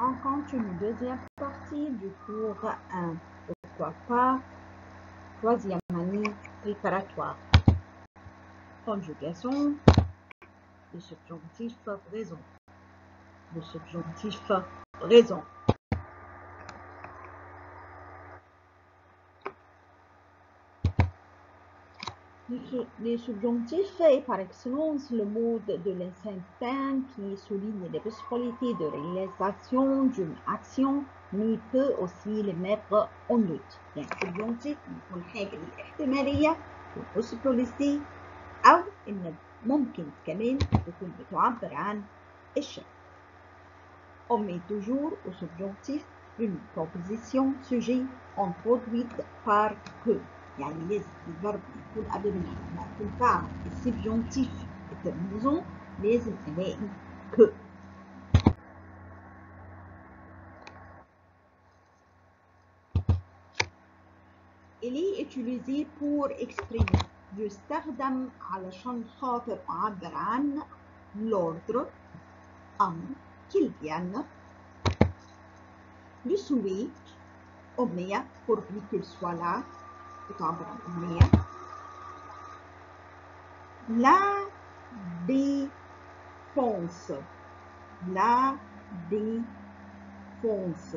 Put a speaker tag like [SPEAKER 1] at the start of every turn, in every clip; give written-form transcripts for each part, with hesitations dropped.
[SPEAKER 1] On continue deuxième partie du cours 1. Pourquoi pas? Troisième année préparatoire. Conjugation. Le subjonctif raison. Le subjonctif raison. Les subjonctifs est par excellence le mode de l'incertain qui souligne les possibilités de réalisation d'une action mais peut aussi les mettre en doute. يعني subjonctif يكون حاجة الاحتمالية والpossibility أو إن ممكن كمان تكون بتعبر عن الشك. On met toujours au subjonctif une proposition sujet introduite par que. يعني لازم الفرب يكون قبل ما تنفع السبجونتيف الترميزون لازم الاقي que. Il est utilisé pour exprimer. يستخدم علشان خاطر أعبر عن l'ordre أمر qu'il vienne. Le souhait أمنية pourvu qu'il soit là بتعبر عن أمنية. La défense. La défense.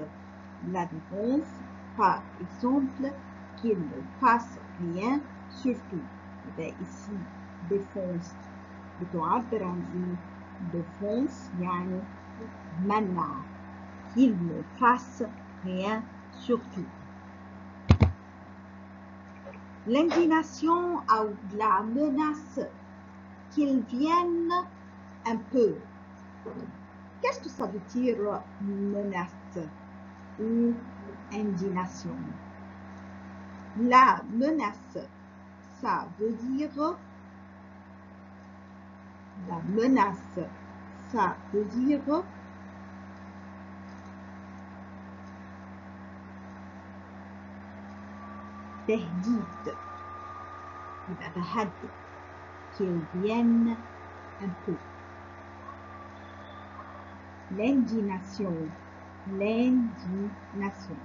[SPEAKER 1] La défense, par exemple, qu'il ne fasse rien, surtout. Ici, défense. بتعبر عن إيه؟ défense يعني منع. Qu'il ne fasse rien, surtout. L'indignation ou la menace qu'il vienne un peu. Qu'est-ce que ça veut dire menace ou indignation? La menace, ça veut dire la menace, ça veut dire تهديد. يبقى بهدد qu'il vienne un peu. L'indignation. L'indignation.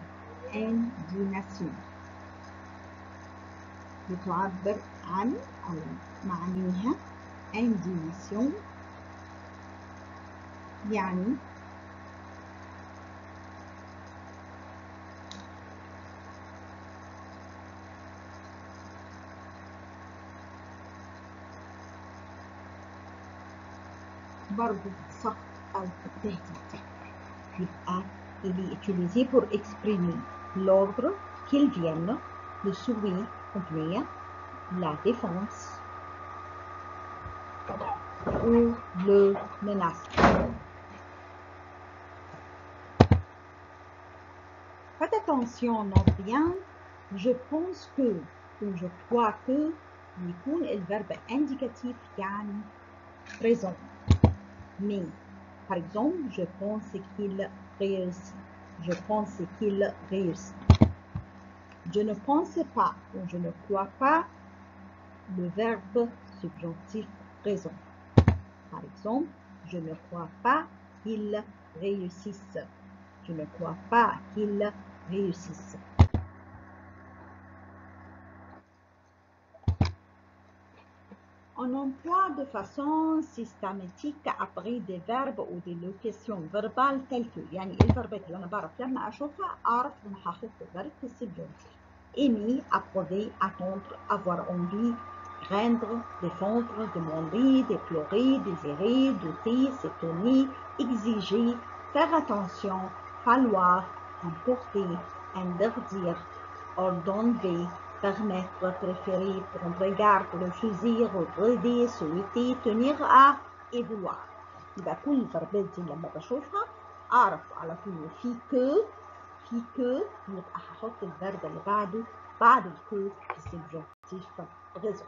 [SPEAKER 1] indignation. بتعبر عن أو معناها indignation يعني برضو سخط أو تهديد. يبقى il est utilisé pour exprimer l'ordre qu'il vienne, le souhait أمنية, la défense ou le menace. Faites attention, note bien, je pense que ou je crois que يكون الverbe indicatif يعني présent. Mais, par exemple, je pense qu'il réussit. Je pense qu'il réussit. Je ne pense pas ou je ne crois pas le verbe subjonctif présent. Par exemple, je ne crois pas qu'il réussisse. Je ne crois pas qu'il réussisse. On emploie de façon systématique après des verbes ou des locutions verbales telles que يعني الفربات اللي أنا بعرف لما أشوفها أعرف إن هحط الفرب في السبجونتيف. Aimer, approver, attendre, avoir envie, craindre, défendre, demander, déplorer, désirer, douter, s'étonner, exiger, faire attention, falloir, importer, interdire, ordonner, permettre, préférer, prendre garde, refuser, regarder, souhaiter, tenir à et vouloir. يبقى كل الفربات دي لما بشوفها أعرف على طول في que يبقى هحط الفرب اللي بعده بعد الكو في السبجونتيف raison.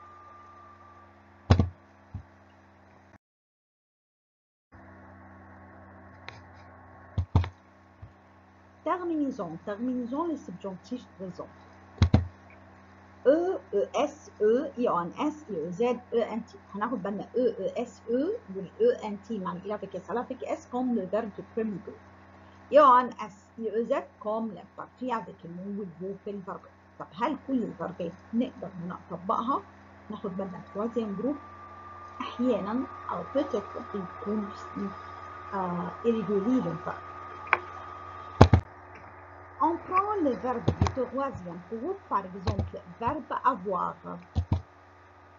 [SPEAKER 1] Terminaison. Terminaison le subjonctif raison. E, ES, E, IONS, IOZ, ENT. هناخد بالنا E, ES, E, وال ENT مع الإله avec S, avec S comme le verbe du premier groupe. يون اس يؤذت كوم للترفيه avec المو والفو في الفربات. طب هل كل الفربات نقدر نطبقها؟ ناخد بالنا troisième جروب احيانا او peut-être بيكون irrégulier الفرب. On prend le verbe du troisième groupe, par exemple, verbe avoir.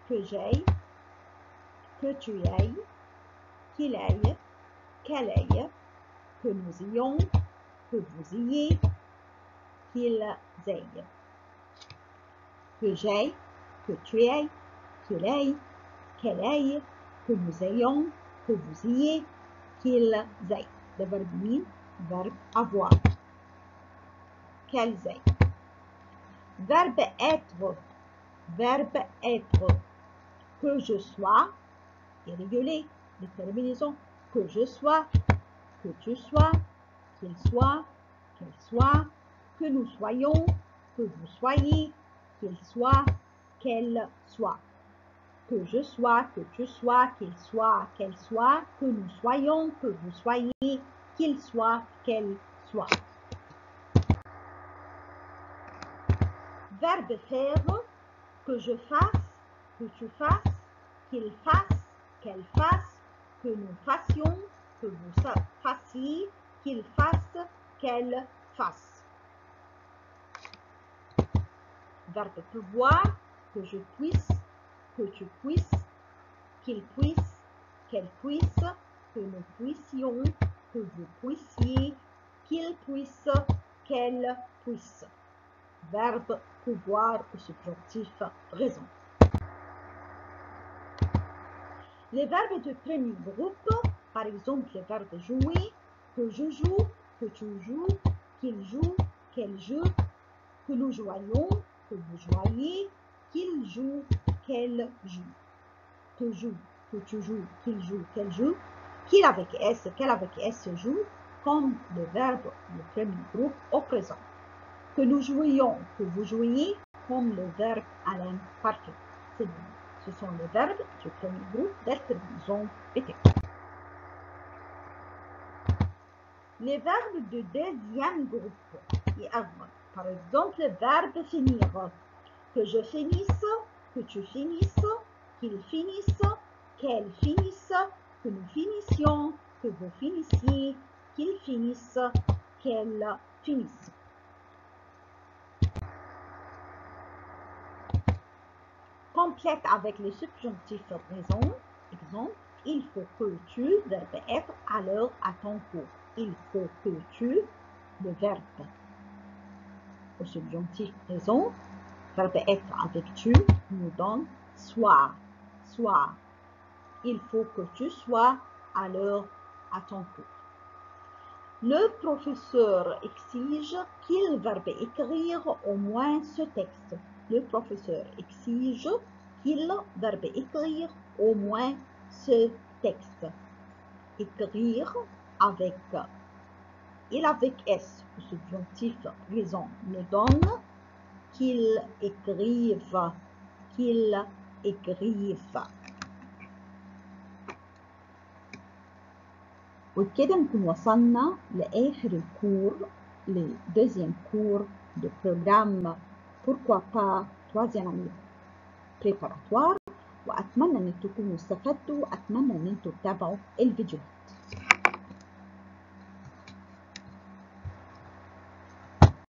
[SPEAKER 1] Que j'aille, que tu ailles, qu'il aille, qu'elle aille, que nous ayons, que vous ayez, qu'ils aillent. Que j'aille, que tu ailles, qu'il aille, qu'elle aille, que nous ayons, que vous ayez, qu'ils aillent. Le verbe mine, verbe avoir. Qu'elles aillent. Verbe être. Verbe être. Que je sois, irrégulier, les terminaisons. Que je sois, que tu sois, qu'il soit, qu'elle soit, que nous soyons, que vous soyez, qu'il soit, qu'elle soit. Que je sois, que tu sois, qu'il soit, qu'elle soit, que nous soyons, que vous soyez, qu'il soit, qu'elle soit. Verbe faire, que je fasse, que tu fasses, qu'il fasse, qu'elle fasse, que nous fassions, que vous fassiez, qu'il fasse, qu'elle fasse. Verbe pouvoir, que je puisse, que tu puisses, qu'il puisse, qu'elle puisse, que nous puissions, que vous puissiez, qu'il puisse, qu'elle puisse. Verbe pouvoir au subjonctif présent. Les verbes de premier groupe, par exemple le verbe jouer, que je joue, que tu joues, qu'il joue, qu'elle joue, que nous jouions, que vous jouiez, qu'il joue, qu'elle joue. Que joue, que tu joues, qu'il joue, qu'elle joue, qu'il avec S, qu'elle avec S joue, comme le verbe du premier groupe au présent. Que nous jouions, que vous jouiez, comme le verbe à l'imparfait. Ce sont les verbes du premier groupe d'alternaison été. Les verbes du deuxième groupe. Par exemple, le verbe finir. Que je finisse, que tu finisses, qu'il finisse, qu'elle finisse, que nous finissions, que vous finissiez, qu'il finisse, qu'elle finisse. Complète avec les subjonctifs présents. Exemple, il faut que tu, verbe être, à l'heure à ton cours. Il faut que tu, le verbe au subjonctif présent, verbe être avec tu, nous donne soir, soir. Il faut que tu sois à l'heure à ton cours. Le professeur exige qu'il verbe écrire au moins ce texte. Le professeur exige qu'il verbe écrire au moins ce texte. Écrire avec il avec S, le subjonctif présent, nous donne qu'il écrive, qu'il écrive. وبكده نكون وصلنا لآخر الكور لدوزيام كور دو بروجرام pourquoi pas troisième année préparatoire وأتمنى أن تكونوا استفدتوا وأتمنى أن انتم تتابعوا الفيديو.